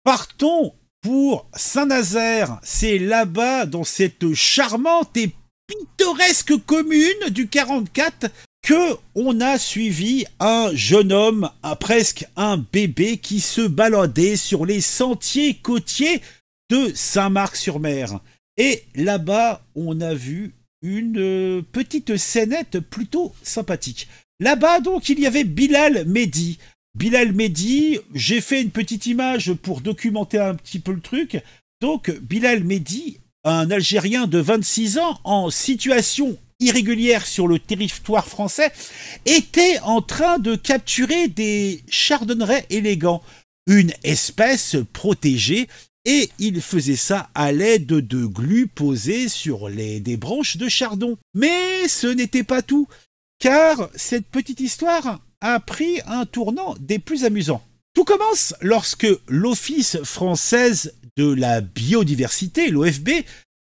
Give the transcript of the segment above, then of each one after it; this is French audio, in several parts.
Partons pour Saint-Nazaire. C'est là-bas, dans cette charmante et pittoresque commune du 44, que on a suivi un jeune homme, presque un bébé, qui se baladait sur les sentiers côtiers de Saint-Marc-sur-Mer. Et là-bas, on a vu une petite scénette plutôt sympathique. Là-bas, donc, il y avait Bilal Mehdi. Bilal Mehdi, j'ai fait une petite image pour documenter un petit peu le truc. Donc, Bilal Mehdi, un Algérien de 26 ans en situation irrégulière sur le territoire français, était en train de capturer des chardonnerets élégants, une espèce protégée, et il faisait ça à l'aide de glues posées sur des branches de chardon. Mais ce n'était pas tout, car cette petite histoire a pris un tournant des plus amusants. Tout commence lorsque l'Office française de la biodiversité, l'OFB,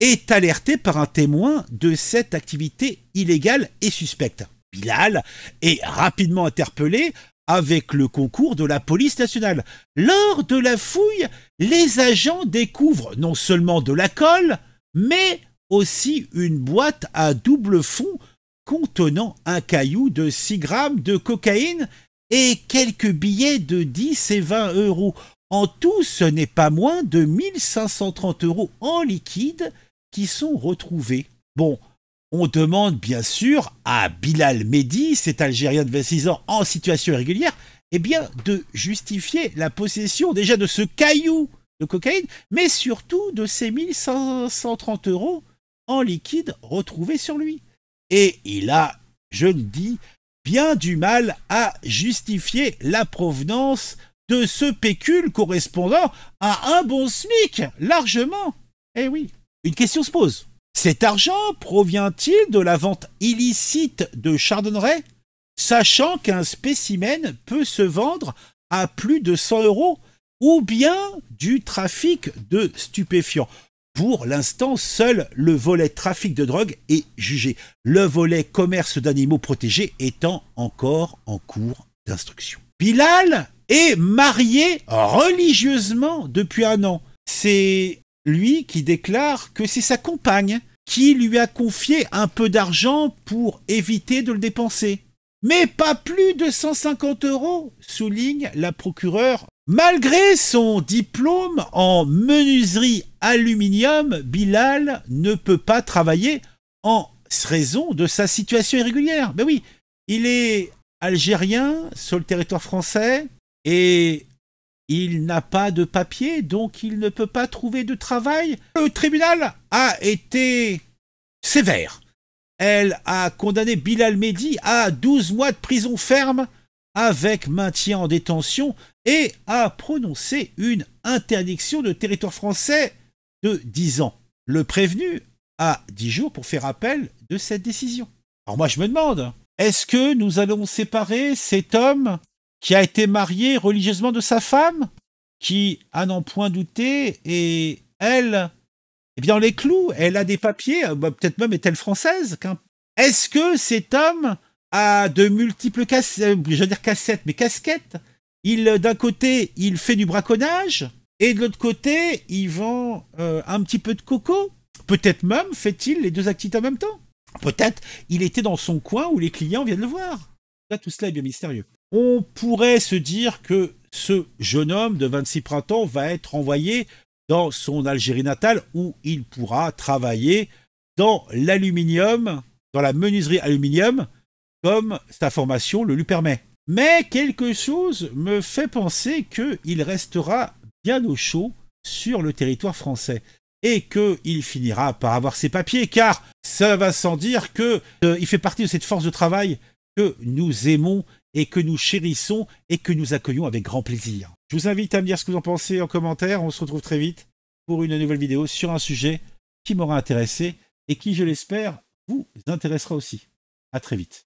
est alerté par un témoin de cette activité illégale et suspecte. Bilal est rapidement interpellé avec le concours de la police nationale. Lors de la fouille, les agents découvrent non seulement de la colle, mais aussi une boîte à double fond contenant un caillou de 6 grammes de cocaïne et quelques billets de 10 et 20 euros. En tout, ce n'est pas moins de 1530 euros en liquide qui sont retrouvés. Bon, on demande bien sûr à Bilal Mehdi, cet Algérien de 26 ans en situation irrégulière, eh bien de justifier la possession déjà de ce caillou de cocaïne, mais surtout de ces 1530 euros en liquide retrouvés sur lui. Et il a, je le dis, bien du mal à justifier la provenance de ce pécule correspondant à un bon SMIC, largement. Eh oui. Une question se pose. Cet argent provient-il de la vente illicite de chardonneret, sachant qu'un spécimen peut se vendre à plus de 100 euros, ou bien du trafic de stupéfiants? Pour l'instant, seul le volet trafic de drogue est jugé, le volet commerce d'animaux protégés étant encore en cours d'instruction. Bilal est marié religieusement depuis 1 an. C'est lui qui déclare que c'est sa compagne qui lui a confié un peu d'argent pour éviter de le dépenser. Mais pas plus de 150 euros, souligne la procureure. Malgré son diplôme en menuiserie aluminium, Bilal ne peut pas travailler en raison de sa situation irrégulière. Ben oui, il est algérien sur le territoire français et il n'a pas de papier, donc il ne peut pas trouver de travail. Le tribunal a été sévère. Elle a condamné Bilal Mehdi à 12 mois de prison ferme avec maintien en détention et a prononcé une interdiction de territoire français de 10 ans. Le prévenu a 10 jours pour faire appel de cette décision. Alors moi je me demande, est-ce que nous allons séparer cet homme qui a été marié religieusement de sa femme, qui, à n'en point douter, et elle, eh bien, les clous, elle a des papiers, peut-être même est-elle française. Est-ce que cet homme a de multiples cassettes, mais casquettes? D'un côté, il fait du braconnage, et de l'autre côté, il vend un petit peu de coco. Peut-être même fait-il les deux activités en même temps. Peut-être il était dans son coin où les clients viennent le voir. Là, tout cela est bien mystérieux. On pourrait se dire que ce jeune homme de 26 printemps va être envoyé dans son Algérie natale où il pourra travailler dans l'aluminium, dans la menuiserie aluminium, comme sa formation le lui permet. Mais quelque chose me fait penser qu'il restera bien au chaud sur le territoire français et qu'il finira par avoir ses papiers, car ça va sans dire qu'il fait partie de cette force de travail que nous aimons et que nous chérissons et que nous accueillons avec grand plaisir. Je vous invite à me dire ce que vous en pensez en commentaire. On se retrouve très vite pour une nouvelle vidéo sur un sujet qui m'aura intéressé et qui, je l'espère, vous intéressera aussi. À très vite.